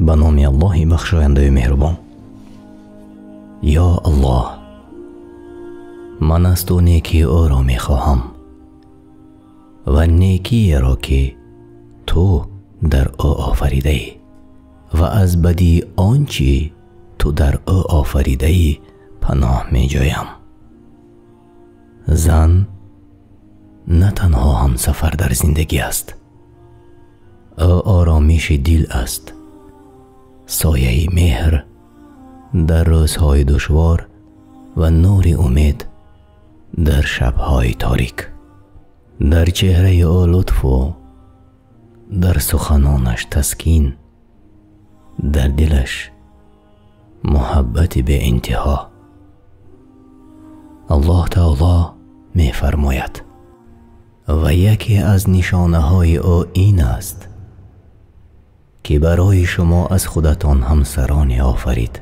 به نام الله بخشاینده مهربان. یا الله، من از تو نیکی او را می خواهم و نیکی را که تو در او آفریده ای و از بدی آنچه تو در او آفریده ای پناه می جویم. زن نه تنها همسفر در زندگی است، او آرامش دل است، سایه مهر در روزهای دشوار و نور امید در شبهای تاریک. در چهره او لطف و در سخنانش تسکین، در دلش محبت به انتها. الله تعالی می فرماید و یکی از نشانه های او این است که برای شما از خودتان همسرانی آفرید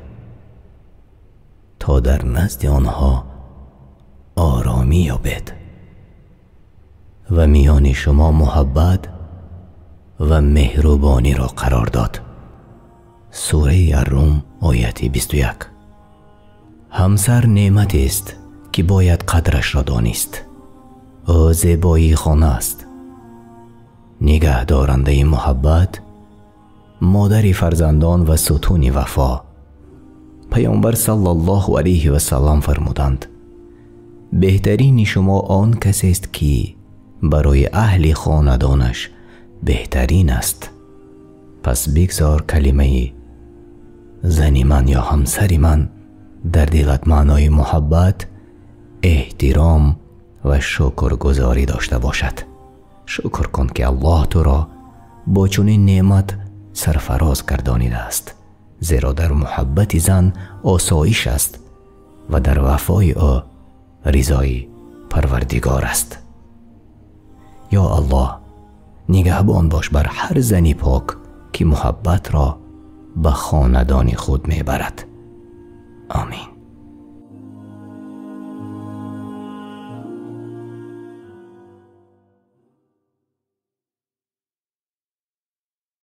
تا در نزد آنها آرامی یابید و میان شما محبت و مهربانی را قرار داد. سوره الروم آیت 21. همسر نعمت است که باید قدرش را دانست. او زیبایی خانه است، نگه دارنده محبت، مادر فرزندان و ستون وفا. پیامبر صلی الله علیه و سلم فرمودند بهترین شما آن کسی است که برای اهل خاندانش بهترین است. پس بگذار کلمه زن من یا همسر من در دلت معنای محبت، احترام و شکرگزاری داشته باشد. شکر کن که الله تو را با چنین نعمت سرفراز گردانیده است، زیرا در محبت زن آسایش است و در وفای او رضای پروردگار است. یا الله، نگهبان باش بر هر زنی پاک که محبت را به خاندان خود میبرد. آمین.